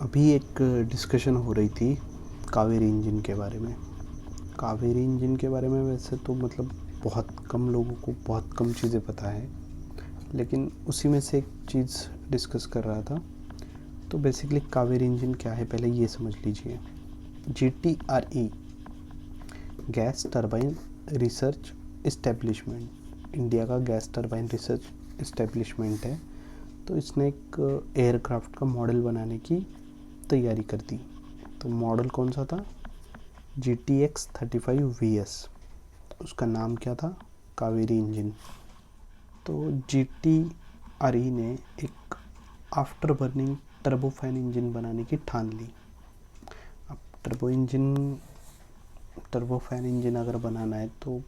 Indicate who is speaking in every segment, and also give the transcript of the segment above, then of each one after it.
Speaker 1: अभी एक डिस्कशन हो रही थी कावेरी इंजन के बारे में। कावेरी इंजन के बारे में वैसे तो मतलब बहुत कम लोगों को बहुत कम चीज़ें पता है, लेकिन उसी में से एक चीज़ डिस्कस कर रहा था। तो बेसिकली कावेरी इंजन क्या है पहले ये समझ लीजिए। GTRE gas turbine research establishment India का गैस टरबाइन रिसर्च इस्टेब्लिशमेंट है। तो इसने एक एयरक्राफ्ट का मॉडल बनाने की तैयारी कर दी। तो मॉडल कौन सा था? GTX-35VS। उसका नाम क्या था? कावेरी इंजन। तो GTRE ने एक आफ्टर बर्निंग टर्बोफैन इंजन बनाने की ठान ली। अब टर्बोफैन इंजन अगर बनाना है तो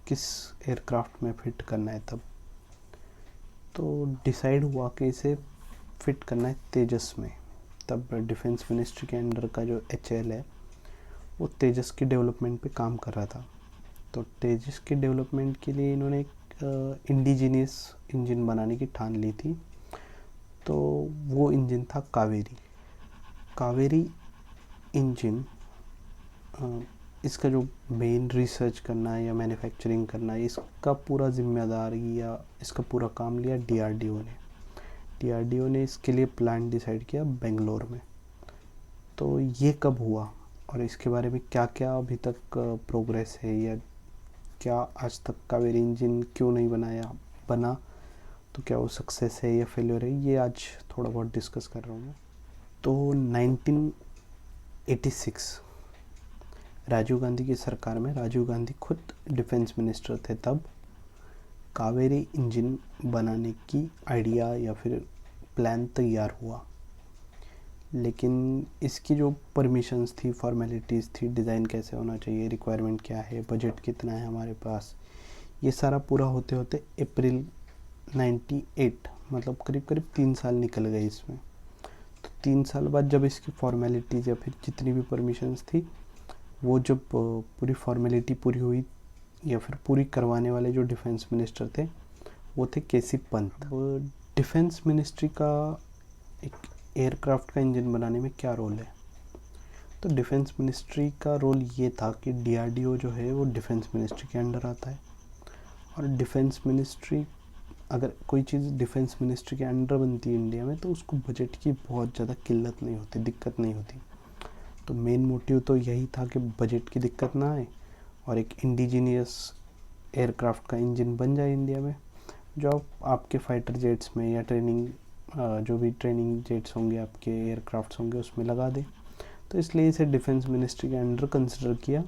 Speaker 1: किस एयरक्राफ्ट में फिट करना है? तब तो डिसाइड हुआ कि इसे फिट करना है तेजस में। तब डिफेंस मिनिस्ट्री के अंडर का जो HAL है वो तेजस की डेवलपमेंट पे काम कर रहा था। तो तेजस के डेवलपमेंट के लिए इन्होंने एक इंडिजीनियस इंजन बनाने की ठान ली थी। तो वो इंजन था कावेरी। कावेरी इंजन इसका जो मेन रिसर्च करना है या मैन्युफैक्चरिंग करना है, इसका पूरा जिम्मेदारी या इसका पूरा काम लिया DRDO ने इसके लिए प्लान डिसाइड किया बेंगलोर में। तो ये कब हुआ और इसके बारे में क्या क्या अभी तक प्रोग्रेस है, या क्या आज तक कावेरी इंजन क्यों नहीं बना, तो क्या वो सक्सेस है या फेलियर है, ये आज थोड़ा बहुत डिस्कस कर रहा हूँ मैं। तो 1986 राजीव गांधी की सरकार में, राजीव गांधी खुद डिफेंस मिनिस्टर थे तब, कावेरी इंजन बनाने की आइडिया या फिर प्लान तैयार हुआ। लेकिन इसकी जो परमिशंस थी, फॉर्मेलिटीज़ थी, डिज़ाइन कैसे होना चाहिए, रिक्वायरमेंट क्या है, बजट कितना है हमारे पास, ये सारा पूरा होते होते अप्रैल 98 मतलब करीब करीब 3 साल निकल गए इसमें। तो 3 साल बाद जब इसकी फॉर्मेलिटीज़ या फिर जितनी भी परमिशंस थी वो जब पूरी फॉर्मेलिटी पूरी हुई या फिर पूरी करवाने वाले जो डिफेंस मिनिस्टर थे वो थे KC पंत। डिफेंस मिनिस्ट्री का एक एयरक्राफ्ट का इंजन बनाने में क्या रोल है? तो डिफेंस मिनिस्ट्री का रोल ये था कि DRDO जो है वो डिफेंस मिनिस्ट्री के अंडर आता है। और डिफेंस मिनिस्ट्री, अगर कोई चीज़ डिफेंस मिनिस्ट्री के अंडर बनती है इंडिया में, तो उसको बजट की बहुत ज़्यादा किल्लत नहीं होती, दिक्कत नहीं होती। तो मेन मोटिव तो यही था कि बजट की दिक्कत ना आए और एक इंडिजीनियस एयरक्राफ्ट का इंजन बन जाए इंडिया में, जो आपके फाइटर जेट्स में या जो भी ट्रेनिंग जेट्स होंगे, आपके एयरक्राफ्ट्स होंगे, उसमें लगा दे। तो इसलिए इसे डिफेंस मिनिस्ट्री के अंडर कंसिडर किया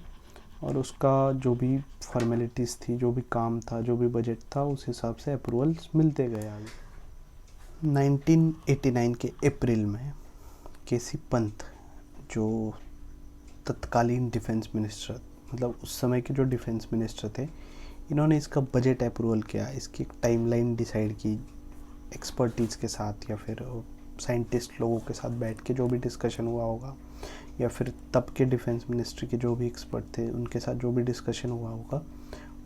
Speaker 1: और उसका जो भी फॉर्मेलिटीज़ थी, जो भी काम था, जो भी बजट था, उस हिसाब से अप्रूवल्स मिलते गए आगे। 1989 के अप्रैल में KC पंत, जो तत्कालीन डिफेंस मिनिस्टर, मतलब उस समय के जो डिफेंस मिनिस्टर थे, इन्होंने इसका बजट अप्रूवल किया, इसकी एक टाइमलाइन डिसाइड की एक्सपर्टीज़ के साथ या फिर साइंटिस्ट लोगों के साथ बैठ के जो भी डिस्कशन हुआ होगा, या फिर तब के डिफेंस मिनिस्ट्री के जो भी एक्सपर्ट थे उनके साथ जो भी डिस्कशन हुआ होगा,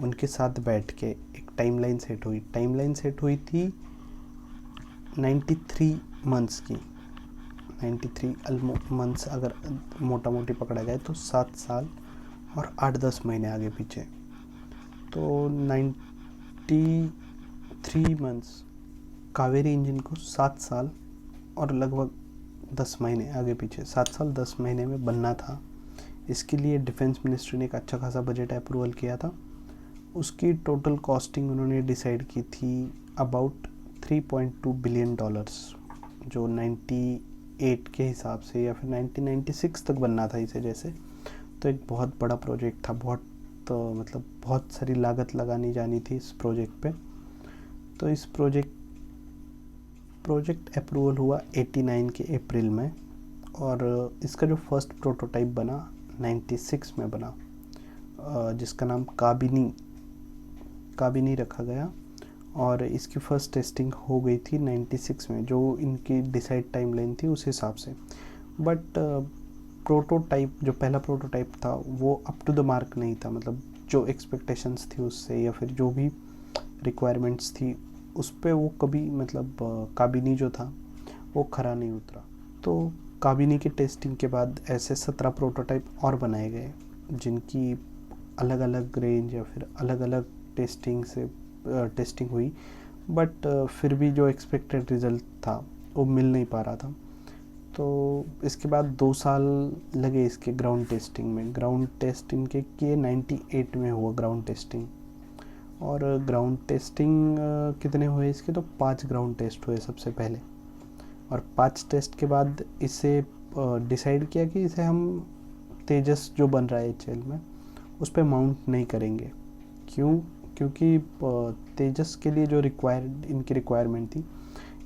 Speaker 1: उनके साथ बैठ के एक टाइमलाइन सेट हुई थी 93 मंथ्स की। 93 मंथ्स अगर मोटा मोटी पकड़ा जाए तो 7 साल और 8-10 महीने आगे पीछे। तो 93 मंथ्स कावेरी इंजन को 7 साल और लगभग 10 महीने आगे पीछे, 7 साल 10 महीने में बनना था। इसके लिए डिफेंस मिनिस्ट्री ने एक अच्छा खासा बजट अप्रूवल किया था। उसकी टोटल कॉस्टिंग उन्होंने डिसाइड की थी अबाउट $3.2 बिलियन, जो 98 के हिसाब से या फिर 1996 तक बनना था इसे जैसे। तो एक बहुत बड़ा प्रोजेक्ट था, मतलब बहुत सारी लागत लगानी जानी थी इस प्रोजेक्ट पे। तो इस प्रोजेक्ट अप्रूवल हुआ 89 के अप्रैल में, और इसका जो फर्स्ट प्रोटोटाइप बना 96 में बना, जिसका नाम काबिनी रखा गया। और इसकी फ़र्स्ट टेस्टिंग हो गई थी 96 में, जो इनकी डिसाइड टाइमलाइन थी उस हिसाब से। बट प्रोटोटाइप, जो पहला प्रोटोटाइप था, वो अप टू द मार्क नहीं था। मतलब जो एक्सपेक्टेशंस थी उससे या फिर जो भी रिक्वायरमेंट्स थी उस पर वो कभी, मतलब काबिनी जो था वो खरा नहीं उतरा। तो काबिनी की टेस्टिंग के बाद ऐसे 17 प्रोटोटाइप और बनाए गए जिनकी अलग अलग रेंज या फिर अलग अलग टेस्टिंग हुई, बट फिर भी जो एक्सपेक्टेड रिज़ल्ट था वो मिल नहीं पा रहा था। तो इसके बाद 2 साल लगे इसके ग्राउंड टेस्टिंग में। ग्राउंड टेस्ट इनके किए 98 में हुआ ग्राउंड टेस्टिंग। और ग्राउंड टेस्टिंग कितने हुए इसके, तो 5 ग्राउंड टेस्ट हुए सबसे पहले। और 5 टेस्ट के बाद इसे डिसाइड किया कि इसे हम तेजस जो बन रहा है HAL में उस पर माउंट नहीं करेंगे। क्यों? क्योंकि तेजस के लिए जो इनकी रिक्वायरमेंट थी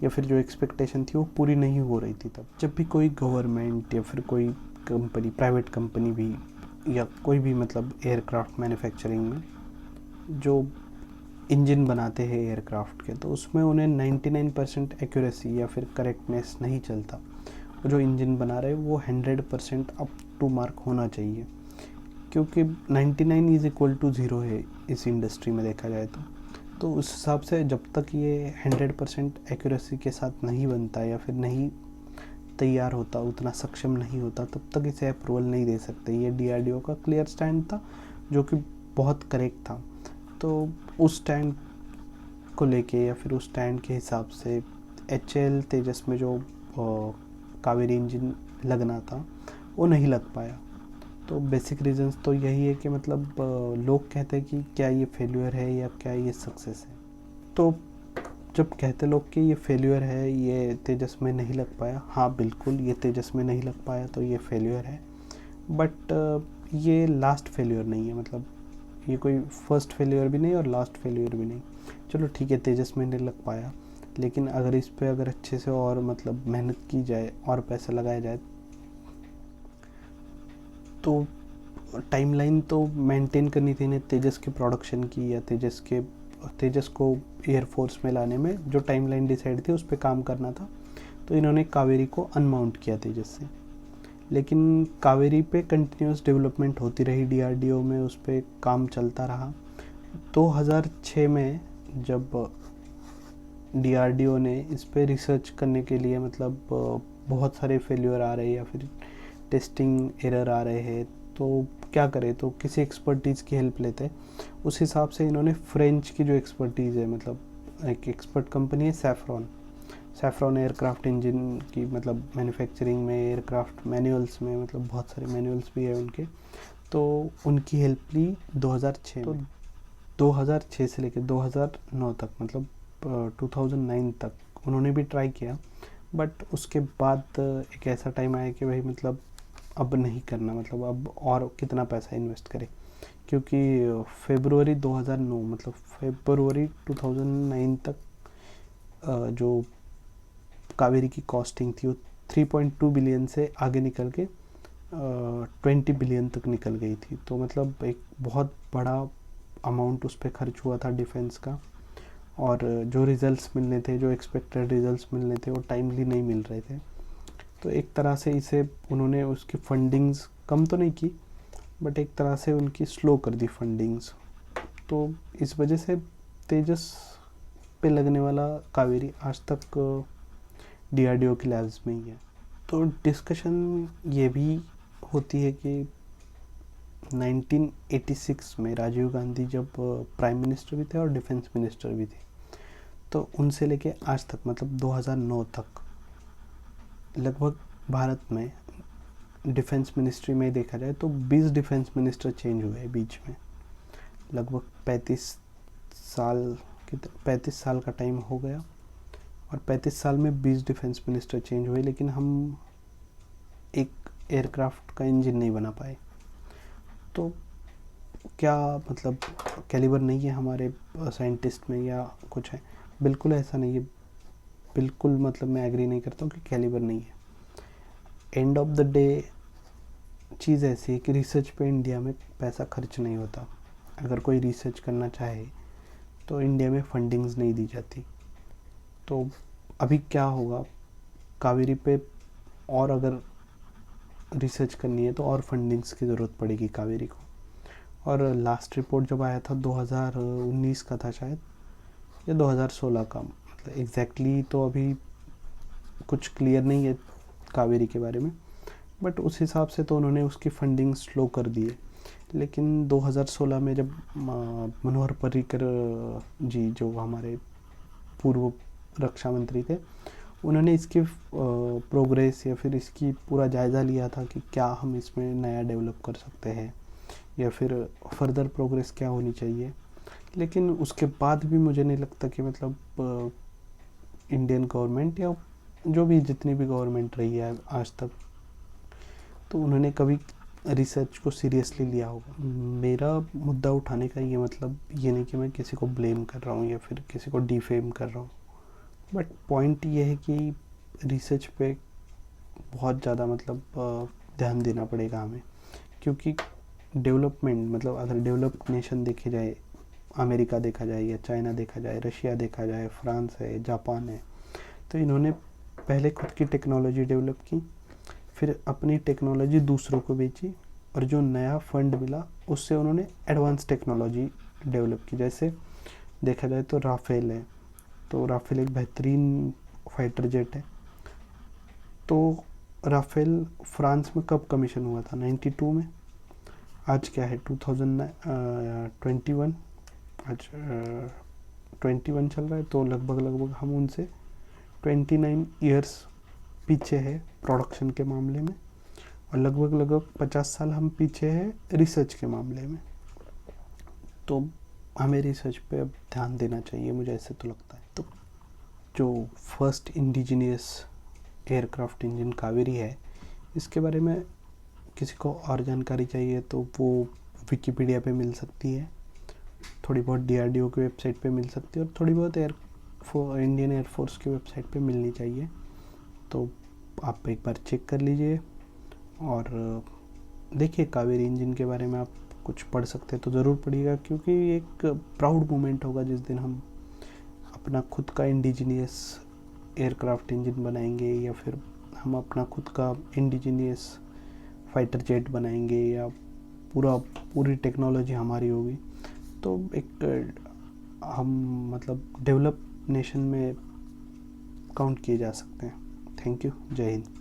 Speaker 1: या फिर जो एक्सपेक्टेशन थी वो पूरी नहीं हो रही थी तब। जब भी कोई गवर्नमेंट या फिर कोई कंपनी, प्राइवेट कंपनी भी या कोई भी मतलब एयरक्राफ्ट मैन्युफैक्चरिंग में जो इंजन बनाते हैं एयरक्राफ्ट के, तो उसमें उन्हें 99% एक्यूरेसी या फिर करेक्टनेस नहीं चलता। वो जो इंजन बना रहे वो 100% अप टू मार्क होना चाहिए, क्योंकि 99 इज़ इक्वल टू 0 है इस इंडस्ट्री में देखा जाए तो उस हिसाब से जब तक ये 100% एक्यूरेसी के साथ नहीं बनता या फिर नहीं तैयार होता, उतना सक्षम नहीं होता, तब तक इसे अप्रूवल नहीं दे सकते। ये DRDO का क्लियर स्टैंड था जो कि बहुत करेक्ट था। तो उस स्टैंड को लेके या फिर उस स्टैंड के हिसाब से HAL तेजस में जो कावेरी इंजन लगना था वो नहीं लग पाया। तो बेसिक रीजंस तो यही है कि मतलब लोग कहते हैं कि क्या ये फेल्यूर है या क्या ये सक्सेस है। तो जब कहते लोग कि ये फेल्यूर है, ये तेजस में नहीं लग पाया, हाँ बिल्कुल ये तेजस में नहीं लग पाया तो ये फेल्यूर है, बट ये लास्ट फेल्यूर नहीं है। मतलब ये कोई फर्स्ट फेल्यूर भी नहीं और लास्ट फेल्यूर भी नहीं। चलो ठीक है, तेजस में नहीं लग पाया, लेकिन अगर इस पे अगर अच्छे से और मतलब मेहनत की जाए और पैसा लगाया जाए तो टाइमलाइन तो मेंटेन करनी थी इन्हें तेजस के प्रोडक्शन की या तेजस को एयरफोर्स में लाने में जो टाइमलाइन डिसाइड थी उस पर काम करना था। तो इन्होंने कावेरी को अनमाउंट किया तेजस से, लेकिन कावेरी पे कंटिन्यूस डेवलपमेंट होती रही, DRDO में उस पर काम चलता रहा। 2006 में जब DRDO ने इस पे रिसर्च करने के लिए मतलब बहुत सारे फेल्यूर आ रहे या फिर टेस्टिंग एरर आ रहे हैं, तो क्या करें, तो किसी एक्सपर्टीज़ की हेल्प लेते हैं। उस हिसाब से इन्होंने फ्रेंच की जो एक्सपर्टीज़ है, मतलब एक एक्सपर्ट कंपनी है सैफ्रॉन एयरक्राफ्ट इंजन की, मतलब मैन्युफैक्चरिंग में, एयरक्राफ्ट मैनुअल्स में, मतलब बहुत सारे मैनुअल्स भी है उनके, तो उनकी हेल्प ली 2006 में। 2006 से लेकर 2009 तक, मतलब 2009 तक उन्होंने भी ट्राई किया, बट उसके बाद एक ऐसा टाइम आया कि भाई मतलब अब नहीं करना, मतलब अब और कितना पैसा इन्वेस्ट करें, क्योंकि फरवरी 2009 मतलब फरवरी 2009 तक जो कावेरी की कॉस्टिंग थी वो 3.2 बिलियन से आगे निकल के 20 बिलियन तक निकल गई थी। तो मतलब एक बहुत बड़ा अमाउंट उस पर खर्च हुआ था डिफेंस का, और जो रिज़ल्ट्स मिलने थे, जो एक्सपेक्टेड रिज़ल्ट्स मिलने थे वो टाइमली नहीं मिल रहे थे। तो एक तरह से इसे उन्होंने उसकी फंडिंग्स कम तो नहीं की, बट एक तरह से उनकी स्लो कर दी फंडिंग्स। तो इस वजह से तेजस पे लगने वाला कावेरी आज तक DRDO के लैब्स में ही है। तो डिस्कशन ये भी होती है कि 1986 में राजीव गांधी जब प्राइम मिनिस्टर भी थे और डिफेंस मिनिस्टर भी थे, तो उनसे लेके आज तक मतलब 2009 तक लगभग भारत में डिफेंस मिनिस्ट्री में देखा जाए तो 20 डिफेंस मिनिस्टर चेंज हुए बीच में। लगभग 35 साल का टाइम हो गया, और 35 साल में 20 डिफेंस मिनिस्टर चेंज हुए, लेकिन हम एक एयरक्राफ्ट का इंजन नहीं बना पाए। तो क्या मतलब कैलिबर नहीं है हमारे साइंटिस्ट में या कुछ है? बिल्कुल ऐसा नहीं है, बिल्कुल मतलब मैं एग्री नहीं करता हूँ कि कैलिबर नहीं है। एंड ऑफ द डे चीज़ ऐसी है कि रिसर्च पे इंडिया में पैसा खर्च नहीं होता। अगर कोई रिसर्च करना चाहे तो इंडिया में फंडिंग्स नहीं दी जाती। तो अभी क्या होगा, कावेरी पे और अगर रिसर्च करनी है तो और फंडिंग्स की ज़रूरत पड़ेगी कावेरी को। और लास्ट रिपोर्ट जब आया था 2019 का था शायद, या 2016 का, मतलब एग्जैक्टली तो अभी कुछ क्लियर नहीं है कावेरी के बारे में, बट उस हिसाब से तो उन्होंने उसकी फंडिंग स्लो कर दी है। लेकिन 2016 में जब मनोहर पर्रिकर जी, जो हमारे पूर्व रक्षा मंत्री थे, उन्होंने इसकी प्रोग्रेस या फिर इसकी पूरा जायज़ा लिया था कि क्या हम इसमें नया डेवलप कर सकते हैं या फिर फर्दर प्रोग्रेस क्या होनी चाहिए। लेकिन उसके बाद भी मुझे नहीं लगता कि मतलब इंडियन गवर्नमेंट या जो भी जितनी भी गवर्नमेंट रही है आज तक, तो उन्होंने कभी रिसर्च को सीरियसली लिया होगा। मेरा मुद्दा उठाने का ये मतलब ये नहीं कि मैं किसी को ब्लेम कर रहा हूँ या फिर किसी को डिफेम कर रहा हूँ, बट पॉइंट ये है कि रिसर्च पे बहुत ज़्यादा मतलब ध्यान देना पड़ेगा हमें, क्योंकि डेवलपमेंट मतलब अगर डेवलप्ड नेशन देखे जाए, अमेरिका देखा जाए या चाइना देखा जाए, रशिया देखा जाए, फ्रांस है, जापान है, तो इन्होंने पहले खुद की टेक्नोलॉजी डेवलप की, फिर अपनी टेक्नोलॉजी दूसरों को बेची, और जो नया फंड मिला उससे उन्होंने एडवांस टेक्नोलॉजी डेवलप की। जैसे देखा जाए तो राफेल है, तो राफेल एक बेहतरीन फाइटर जेट है। तो राफेल फ्रांस में कब कमीशन हुआ था? 92 में। आज क्या है 2021, आज 21 चल रहा है, तो लगभग हम उनसे 29 ईयर्स पीछे है प्रोडक्शन के मामले में, और लगभग 50 साल हम पीछे हैं रिसर्च के मामले में। तो हमें रिसर्च पे अब ध्यान देना चाहिए, मुझे ऐसे तो लगता है। तो जो first indigenous aircraft engine Kaveri है, इसके बारे में किसी को और जानकारी चाहिए तो वो विकिपीडिया पे मिल सकती है, थोड़ी बहुत डीआरडीओ की वेबसाइट पे मिल सकती है, और थोड़ी बहुत इंडियन एयरफोर्स की वेबसाइट पे मिलनी चाहिए। तो आप एक बार चेक कर लीजिए और देखिए कावेरी इंजन के बारे में आप कुछ पढ़ सकते हैं तो ज़रूर पढ़िएगा, क्योंकि एक प्राउड मोमेंट होगा जिस दिन हम अपना खुद का इंडिजीनियस एयरक्राफ्ट इंजन बनाएंगे, या फिर हम अपना खुद का इंडिजीनियस फाइटर जेट बनाएंगे, या पूरी टेक्नोलॉजी हमारी होगी। तो एक हम मतलब डेवलप नेशन में काउंट किए जा सकते हैं। Thank you. जय हिंद।